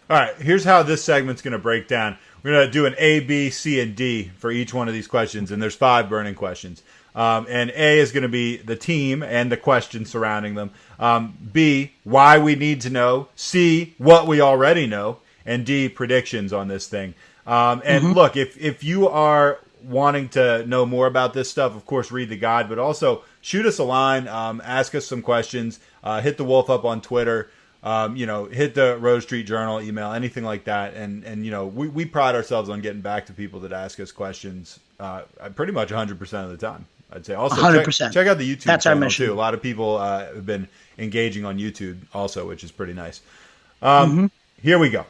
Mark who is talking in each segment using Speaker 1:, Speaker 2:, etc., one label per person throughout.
Speaker 1: All right, here's how this segment's going to break down. We're going to do an A, B, C, and D for each one of these questions, and there's 5 burning questions. And A is going to be the team and the questions surrounding them. B, why we need to know. C, what we already know. And D, predictions on this thing. Look, if you are wanting to know more about this stuff, of course, read the guide, but also shoot us a line, ask us some questions, hit the Wolf up on Twitter. Hit the Rose Street Journal email, anything like that. And we pride ourselves on getting back to people that ask us questions pretty much 100% of the time, I'd say. Also,
Speaker 2: 100%.
Speaker 1: Check out the YouTube
Speaker 2: That's
Speaker 1: channel,
Speaker 2: our mission.
Speaker 1: too. A lot of people have been engaging on YouTube also, which is pretty nice. Here we go.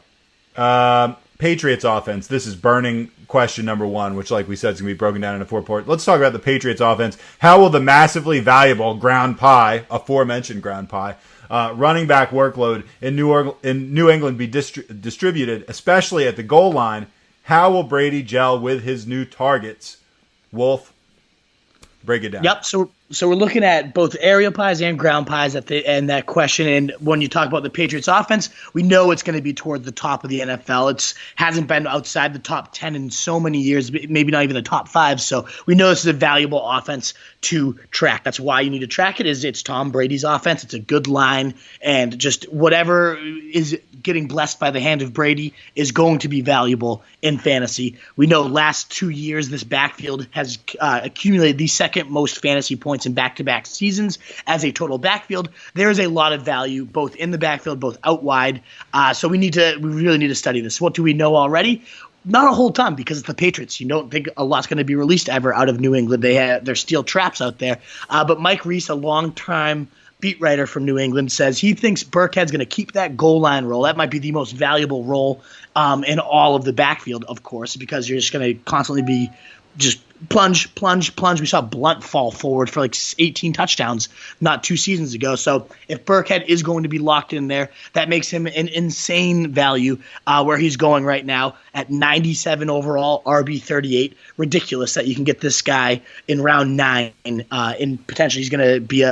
Speaker 1: Patriots offense. This is burning question number 1, which, like we said, is going to be broken down into 4 parts. Let's talk about the Patriots offense. How will the massively valuable ground pie, aforementioned ground pie, running back workload in New England be distributed, especially at the goal line? How will Brady gel with his new targets? Wolf, break it down.
Speaker 2: Yep. So we're looking at both aerial pies and ground pies and that question. And when you talk about the Patriots offense, we know it's going to be toward the top of the NFL. It hasn't been outside the top 10 in so many years, maybe not even the top 5. So we know this is a valuable offense to track. That's why you need to track it. It's Tom Brady's offense. It's a good line, and just whatever is getting blessed by the hand of Brady is going to be valuable in fantasy. We know last 2 years this backfield has accumulated the second most fantasy points in back-to-back seasons as a total backfield. There is a lot of value both in the backfield, both out wide. So we really need to study this. What do we know already? Not a whole ton, because it's the Patriots. You don't think a lot's going to be released ever out of New England. There's steel traps out there. But Mike Reese, a long-time beat writer from New England, says he thinks Burkhead's going to keep that goal line role. That might be the most valuable role in all of the backfield, of course, because you're just going to constantly be just plunge. We saw Blunt fall forward for like 18 touchdowns not 2 seasons ago. So if Burkhead is going to be locked in there, that makes him an insane value where he's going right now at 97 overall, RB 38. Ridiculous that you can get this guy in round 9. And potentially he's going to be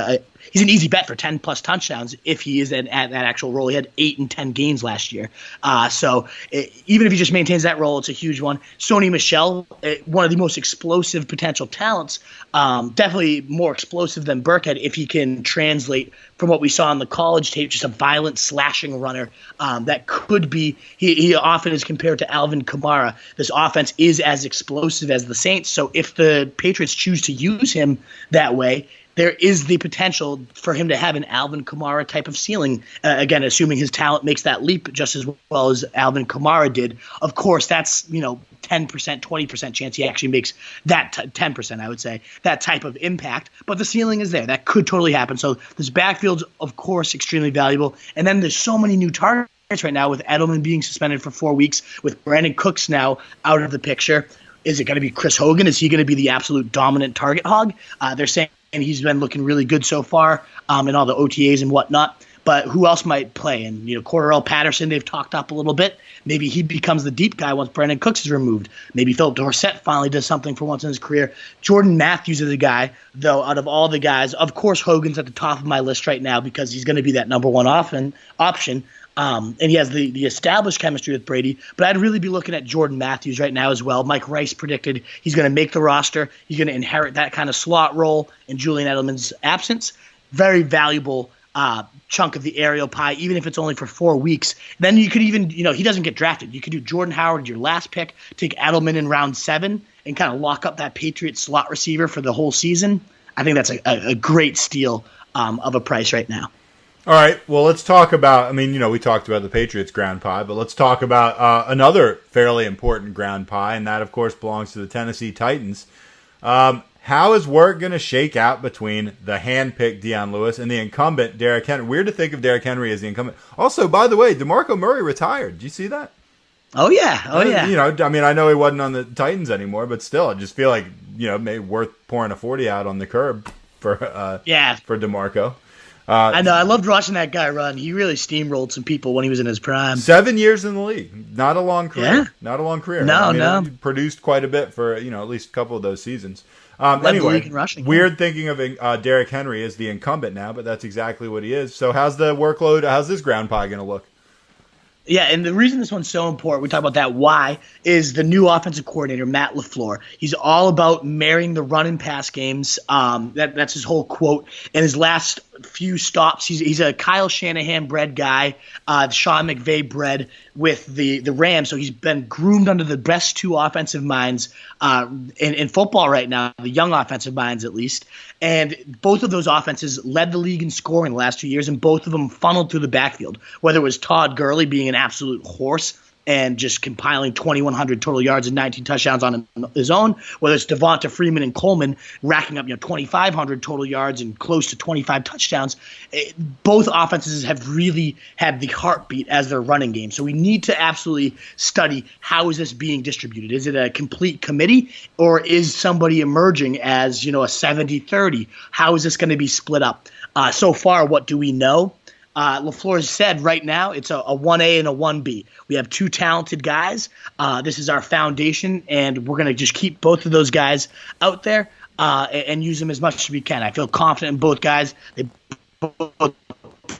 Speaker 2: he's an easy bet for 10 plus touchdowns if he is at that actual role. He had 8 and 10 games last year. Even if he just maintains that role, it's a huge one. Sony Michel, one of the most explosive potential talents, definitely more explosive than Burkhead if he can translate from what we saw on the college tape, just a violent slashing runner that could be. He often is compared to Alvin Kamara. This offense is as explosive as the Saints, so if the Patriots choose to use him that way, there is the potential for him to have an Alvin Kamara type of ceiling. Again, assuming his talent makes that leap just as well as Alvin Kamara did. Of course, that's 10%, 20% chance he actually makes that 10%, I would say, that type of impact. But the ceiling is there. That could totally happen. So this backfield's, of course, extremely valuable. And then there's so many new targets right now with Edelman being suspended for 4 weeks, with Brandon Cooks now out of the picture. Is it going to be Chris Hogan? Is he going to be the absolute dominant target hog? They're saying he's been looking really good so far in all the OTAs and whatnot. But who else might play? And, Cordarrelle Patterson, they've talked up a little bit. Maybe he becomes the deep guy once Brandon Cooks is removed. Maybe Philip Dorsett finally does something for once in his career. Jordan Matthews is a guy, though, out of all the guys. Of course, Hogan's at the top of my list right now because he's going to be that number one option. And he has the established chemistry with Brady. But I'd really be looking at Jordan Matthews right now as well. Mike Rice predicted he's going to make the roster. He's going to inherit that kind of slot role in Julian Edelman's absence. Very valuable chunk of the aerial pie, even if it's only for 4 weeks. Then you could even, he doesn't get drafted. You could do Jordan Howard, your last pick, take Edelman in round 7, and kind of lock up that Patriots slot receiver for the whole season. I think that's a great steal of a price right now.
Speaker 1: All right, well, let's talk about, we talked about the Patriots ground pie, but let's talk about another fairly important ground pie, and that, of course, belongs to the Tennessee Titans. How is work going to shake out between the hand-picked Deion Lewis and the incumbent Derrick Henry? Weird to think of Derrick Henry as the incumbent. Also, by the way, DeMarco Murray retired. Did you see that?
Speaker 2: Oh, yeah.
Speaker 1: I know he wasn't on the Titans anymore, but still, I just feel like, maybe worth pouring a 40 out on the curb for DeMarco.
Speaker 2: I know. I loved watching that guy run. He really steamrolled some people when he was in his prime.
Speaker 1: 7 years in the league. Not a long career.
Speaker 2: Yeah.
Speaker 1: Not a long career.
Speaker 2: No.
Speaker 1: He produced quite a bit for, at least a couple of those seasons.
Speaker 2: Led the
Speaker 1: Anyway,
Speaker 2: league in rushing,
Speaker 1: weird thinking of Derrick Henry as the incumbent now, but that's exactly what he is. So how's the workload, how's this ground pie going to look?
Speaker 2: Yeah, and the reason this one's so important, we talk about that why, is the new offensive coordinator, Matt LaFleur. He's all about marrying the run and pass games. That's his whole quote. And his last few stops, he's a Kyle Shanahan-bred guy, Sean McVay bred with the Rams. So he's been groomed under the best two offensive minds in football right now, the young offensive minds at least. And both of those offenses led the league in scoring the last 2 years, and both of them funneled through the backfield, whether it was Todd Gurley being an absolute horse and just compiling 2,100 total yards and 19 touchdowns on his own, whether it's Devonta Freeman and Coleman racking up 2,500 total yards and close to 25 touchdowns. Both offenses have really had the heartbeat as their running game. So we need to absolutely study how is this being distributed. Is it a complete committee, or is somebody emerging as a 70-30? How is this going to be split up? So far, what do we know? LaFleur said right now it's a 1A and a 1B. We have two talented guys. This is our foundation, and we're going to just keep both of those guys out there and use them as much as we can. I feel confident in both guys. They both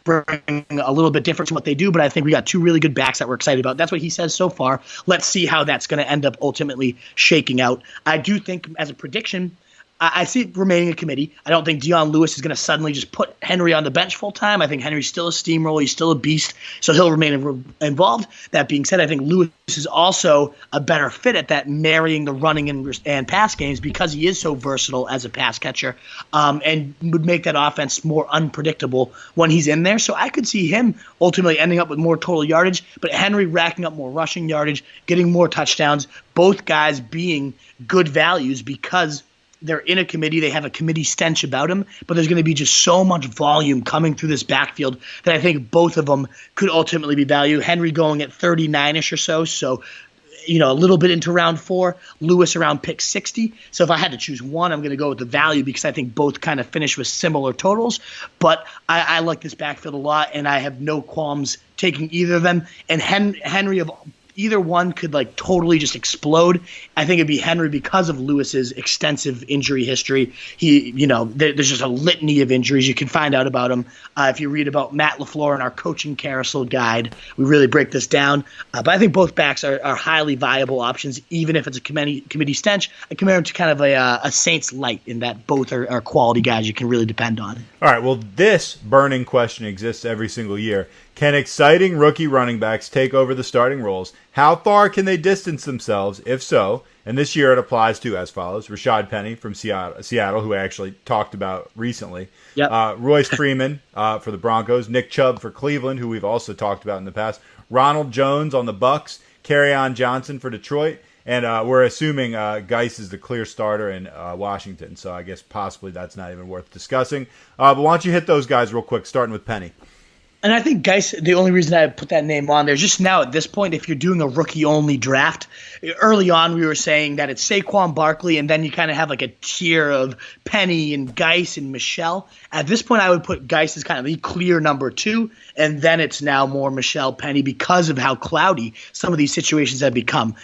Speaker 2: bring a little bit different to what they do, but I think we got two really good backs that we're excited about. That's what he says so far. Let's see how that's going to end up ultimately shaking out. I do think, as a prediction, I see it remaining a committee. I don't think Dion Lewis is going to suddenly just put Henry on the bench full time. I think Henry's still a steamroller. He's still a beast, so he'll remain involved. That being said, I think Lewis is also a better fit at that marrying the running and pass games because he is so versatile as a pass catcher and would make that offense more unpredictable when he's in there. So I could see him ultimately ending up with more total yardage, but Henry racking up more rushing yardage, getting more touchdowns, both guys being good values because they're in a committee. They have a committee stench about them, but there's going to be just so much volume coming through this backfield that I think both of them could ultimately be value. Henry going at 39-ish or so a little bit into round 4, Lewis around pick 60. So if I had to choose one, I'm going to go with the value because I think both kind of finish with similar totals. But I like this backfield a lot, and I have no qualms taking either of them. And Henry of either one could totally just explode. I think it'd be Henry because of Lewis's extensive injury history. There's just a litany of injuries. You can find out about him if you read about Matt LaFleur in our coaching carousel guide. We really break this down. But I think both backs are highly viable options, even if it's a committee stench. I compare them to kind of a Saints light in that both are quality guys you can really depend on.
Speaker 1: All right, well, this burning question exists every single year. Can exciting rookie running backs take over the starting roles? How far can they distance themselves, if so? And this year it applies to as follows. Rashaad Penny from Seattle, who I actually talked about recently. Yep. Royce Freeman for the Broncos. Nick Chubb for Cleveland, who we've also talked about in the past. Ronald Jones on the Bucs. Kerryon Johnson for Detroit. And we're assuming Geis is the clear starter in Washington. So I guess possibly that's not even worth discussing. But why don't you hit those guys real quick, starting with Penny.
Speaker 2: And I think, Geis, the only reason I put that name on there, just now at this point, if you're doing a rookie-only draft, early on we were saying that it's Saquon Barkley, and then you kind of have a tier of Penny and Geis and Michelle. At this point, I would put Geis as kind of the clear number 2, and then it's now more Michelle Penny because of how cloudy some of these situations have become.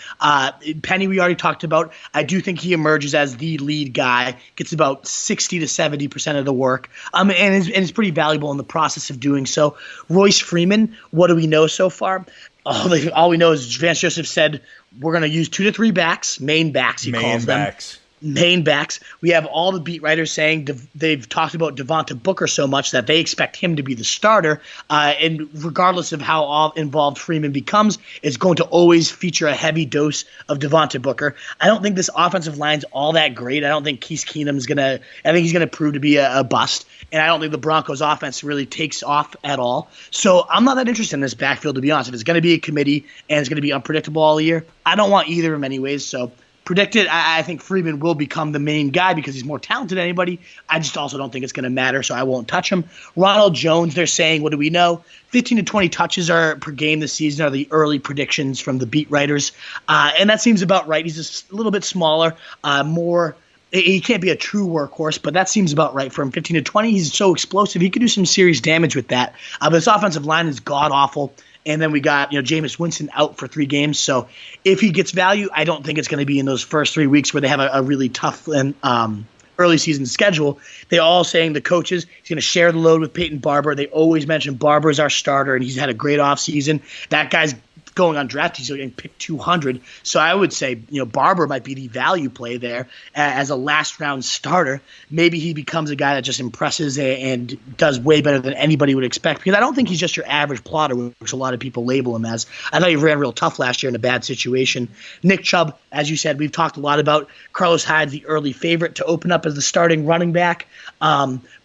Speaker 2: Penny, we already talked about. I do think he emerges as the lead guy, gets about 60 to 70% of the work, and is pretty valuable in the process of doing so. Royce Freeman, what do we know so far? All we know is Vance Joseph said we're going to use 2 to 3 backs, main backs he calls them. Main backs. We have all the beat writers saying they've talked about Devonta Booker so much that they expect him to be the starter. And regardless of how involved Freeman becomes, it's going to always feature a heavy dose of Devonta Booker. I don't think this offensive line's all that great. I don't think Case Keenum's I think he's going to prove to be a bust. And I don't think the Broncos offense really takes off at all. So I'm not that interested in this backfield, to be honest. If it's going to be a committee and it's going to be unpredictable all year, I don't want either of them anyways. So predicted, I think Freeman will become the main guy because he's more talented than anybody. I just also don't think it's going to matter, so I won't touch him. Ronald Jones, they're saying, what do we know? 15 to 20 touches per game this season are the early predictions from the beat writers. And that seems about right. He's just a little bit smaller, more – he can't be a true workhorse, but that seems about right for him. 15 to 20, he's so explosive. He could do some serious damage with that. But this offensive line is god-awful. And then we got Jameis Winston out for 3 games. So if he gets value, I don't think it's going to be in those first 3 weeks where they have a really tough early season schedule. They're all saying the coaches, he's going to share the load with Peyton Barber. They always mention Barber as our starter, and he's had a great offseason. That guy's going on draft. He's getting picked 200. So I would say, Barber might be the value play there as a last round starter. Maybe he becomes a guy that just impresses and does way better than anybody would expect, because I don't think he's just your average plotter, which a lot of people label him as. I thought he ran real tough last year in a bad situation. Nick Chubb, as you said, we've talked a lot about. Carlos Hyde's the early favorite to open up as the starting running back.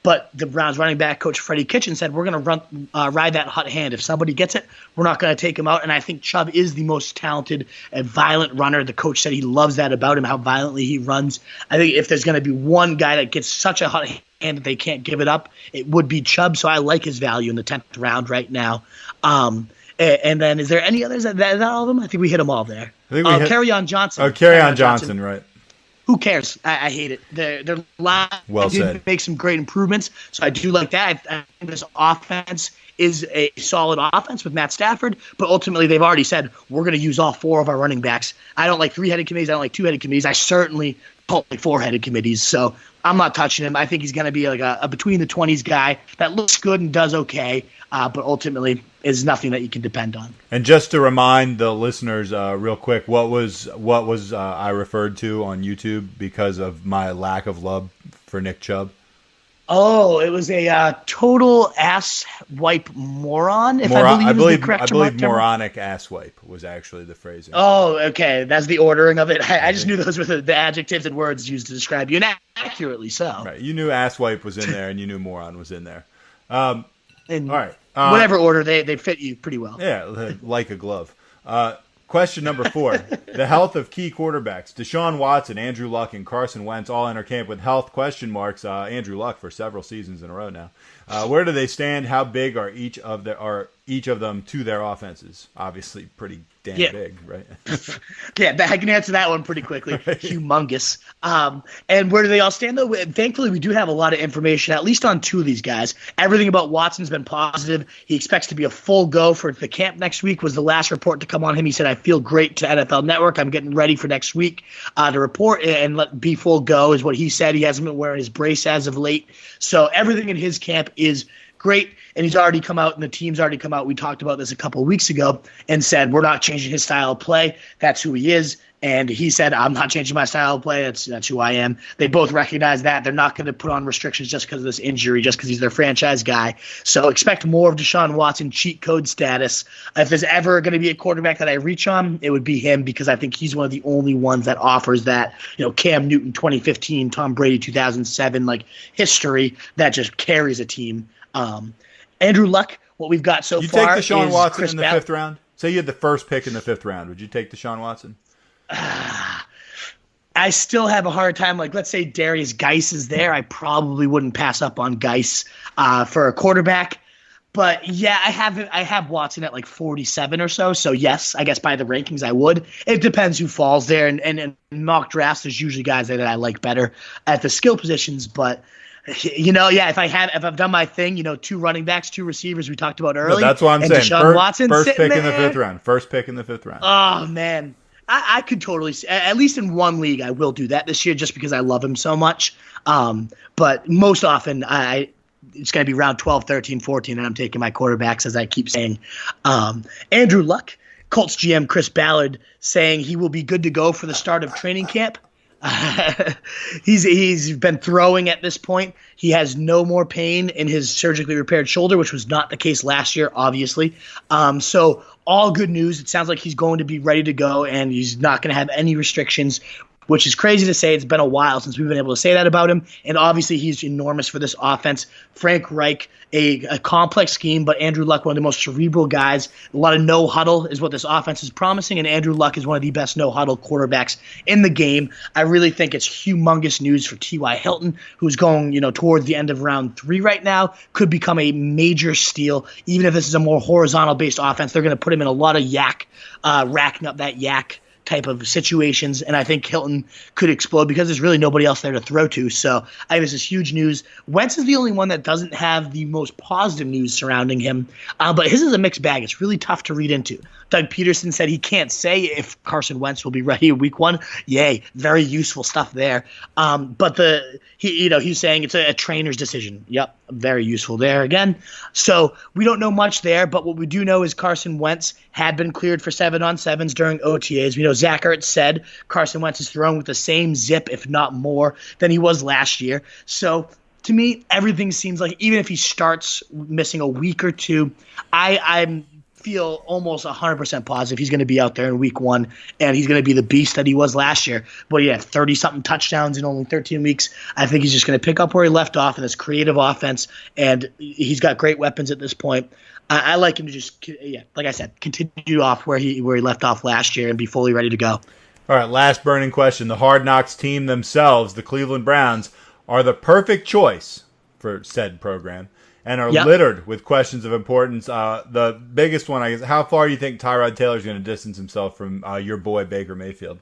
Speaker 2: But the Browns running back coach Freddie Kitchen said, we're going to ride that hot hand. If somebody gets it, we're not going to take him out. And I think Chubb is the most talented and violent runner. The coach said he loves that about him, how violently he runs. I think if there's going to be one guy that gets such a hot hand that they can't give it up, it would be Chubb. So I like his value in the 10th round right now. And then is there any others? Is that all of them? I think we hit them all there. Kerryon Johnson.
Speaker 1: Oh, Kerryon Johnson, right.
Speaker 2: Who cares? I hate it. Their line did make some great improvements, so I do like that. I think this offense is a solid offense with Matt Stafford, but ultimately they've already said we're going to use all four of our running backs. I don't like three-headed committees. I don't like two-headed committees. I certainly don't like four-headed committees, so I'm not touching him. I think he's going to be like a between-the-20s guy that looks good and does okay, but ultimately is nothing that you can depend on.
Speaker 1: And just to remind the listeners real quick, what was I referred to on YouTube because of my lack of love for Nick Chubb?
Speaker 2: Oh, it was a total ass wipe moron.
Speaker 1: I believe moronic ass wipe was actually the phrasing.
Speaker 2: Oh, okay. That's the ordering of it. I just knew those were the adjectives and words used to describe you, and accurately so.
Speaker 1: Right. You knew ass wipe was in there, and you knew moron was in there. All right.
Speaker 2: Whatever order, they fit you pretty well.
Speaker 1: Yeah, like a glove. Question number 4. The health of key quarterbacks. Deshaun Watson, Andrew Luck, and Carson Wentz all enter camp with health question marks. Andrew Luck for several seasons in a row now. Where do they stand? How big are each of them to their offenses? Obviously pretty damn big, right?
Speaker 2: Yeah, I can answer that one pretty quickly. Right. Humongous. And where do they all stand, though? Thankfully, we do have a lot of information, at least on two of these guys. Everything about Watson's been positive. He expects to be a full go for the camp next week, was the last report to come on him. He said, I feel great to NFL Network. I'm getting ready for next week to report and be full go is what he said. He hasn't been wearing his brace as of late. So everything in his camp is great, and he's already come out, and the team's already come out. We talked about this a couple of weeks ago and said, we're not changing his style of play. That's who he is. And he said, I'm not changing my style of play. That's who I am. They both recognize that. They're not going to put on restrictions just because of this injury, just because he's their franchise guy. So expect more of Deshaun Watson cheat code status. If there's ever going to be a quarterback that I reach on, it would be him, because I think he's one of the only ones that offers that, Cam Newton 2015, Tom Brady 2007, like history that just carries a team. Andrew Luck, what we've got so far.
Speaker 1: You take Deshaun Watson in the 5th round? Say you had the first pick in the 5th round. Would you take Deshaun Watson?
Speaker 2: I still have a hard time. Like, let's say Darius Geis is there. I probably wouldn't pass up on Geis for a quarterback. But yeah, I have Watson at like 47 or so. So yes, I guess by the rankings I would. It depends who falls there. And in mock drafts, there's usually guys that I like better at the skill positions. But if I've done my thing, 2 running backs, 2 receivers we talked about early.
Speaker 1: No, that's what I'm saying.
Speaker 2: Deshaun Watson
Speaker 1: first pick
Speaker 2: there.
Speaker 1: In the 5th round. First pick in the 5th round.
Speaker 2: Oh man. I could totally see, at least in one league, I will do that this year just because I love him so much. But most often, it's going to be round 12, 13, 14, and I'm taking my quarterbacks, as I keep saying. Andrew Luck, Colts GM Chris Ballard, saying he will be good to go for the start of training camp. He's been throwing at this point. He has no more pain in his surgically repaired shoulder, which was not the case last year, obviously. So all good news. It sounds like he's going to be ready to go, and he's not going to have any restrictions, which is crazy to say. It's been a while since we've been able to say that about him. And obviously he's enormous for this offense. Frank Reich, a complex scheme, but Andrew Luck, one of the most cerebral guys. A lot of no-huddle is what this offense is promising, and Andrew Luck is one of the best no-huddle quarterbacks in the game. I really think it's humongous news for T.Y. Hilton, who's going towards the end of round 3 right now. Could become a major steal. Even if this is a more horizontal-based offense, they're going to put him in a lot of yak, racking up that yak type of situations, and I think Hilton could explode because there's really nobody else there to throw to. So I think this is huge news. Wentz is the only one that doesn't have the most positive news surrounding him, but his is a mixed bag. It's really tough to read into. Doug Peterson said he can't say if Carson Wentz will be ready in week 1. Yay, very useful stuff there. But he's saying it's a trainer's decision. Yep, very useful there again. So we don't know much there, but what we do know is Carson Wentz had been cleared for 7-on-7s during OTAs. We know Zach Ertz said Carson Wentz is thrown with the same zip, if not more, than he was last year. So to me, everything seems like even if he starts missing a week or two, I feel almost 100% positive he's going to be out there in week 1, and he's going to be the beast that he was last year. But yeah, 30-something touchdowns in only 13 weeks. I think he's just going to pick up where he left off in this creative offense, and he's got great weapons at this point. I like him to just, like I said, continue off where he left off last year and be fully ready to go.
Speaker 1: All right, last burning question. The Hard Knocks team themselves, the Cleveland Browns, are the perfect choice for said program and are littered with questions of importance. The biggest one, I guess, how far do you think Tyrod Taylor is going to distance himself from your boy Baker Mayfield?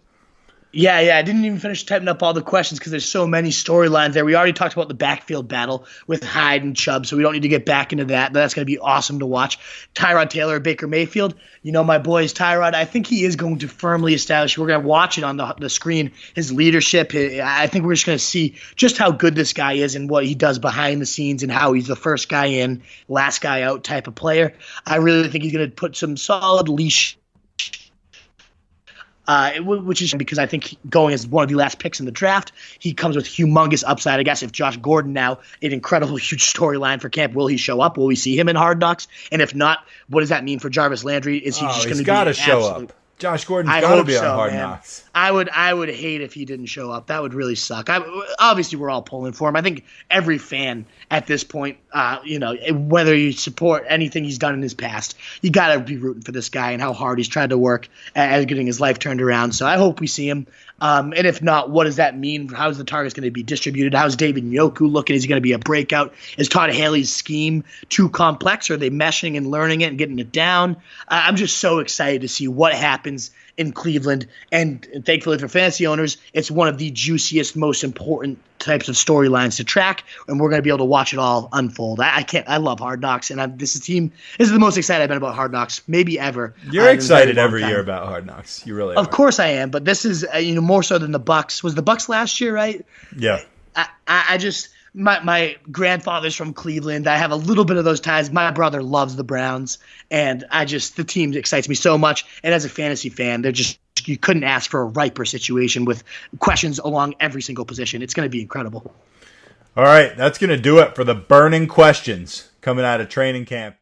Speaker 2: Yeah, I didn't even finish typing up all the questions because there's so many storylines there. We already talked about the backfield battle with Hyde and Chubb, so we don't need to get back into that. But that's going to be awesome to watch. Tyrod Taylor, Baker Mayfield, my boy is Tyrod. I think he is going to firmly establish. We're going to watch it on the screen, his leadership. I think we're just going to see just how good this guy is and what he does behind the scenes and how he's the first guy in, last guy out type of player. I really think he's going to put some solid leash, which is because I think going as one of the last picks in the draft, he comes with humongous upside. I guess if Josh Gordon now, an incredible, huge storyline for camp, will he show up? Will we see him in Hard Knocks? And if not, what does that mean for Jarvis Landry? Is he just going to be
Speaker 1: he's got to show up. Josh Gordon's got to be on Hard Knocks.
Speaker 2: I would hate if he didn't show up. That would really suck. Obviously, we're all pulling for him. I think every fan at this point, whether you support anything he's done in his past, you got to be rooting for this guy and how hard he's tried to work at getting his life turned around. So I hope we see him. And if not, what does that mean? How's the targets going to be distributed? How's David Njoku looking? Is he going to be a breakout? Is Todd Haley's scheme too complex? Are they meshing and learning it and getting it down? I'm just so excited to see what happens in Cleveland. And thankfully for fantasy owners, it's one of the juiciest, most important types of storylines to track. And we're going to be able to watch it all unfold. I love Hard Knocks. And this is the most excited I've been about Hard Knocks, maybe ever.
Speaker 1: You're excited every year about Hard Knocks. You really are.
Speaker 2: Of course I am. But this is, more so than the Bucs. Was the Bucs last year, right?
Speaker 1: Yeah.
Speaker 2: I just my grandfather's from Cleveland. I have a little bit of those ties. My brother loves the Browns, and the team excites me so much. And as a fantasy fan, you couldn't ask for a riper situation with questions along every single position. It's going to be incredible.
Speaker 1: All right, that's going to do it for the burning questions coming out of training camp.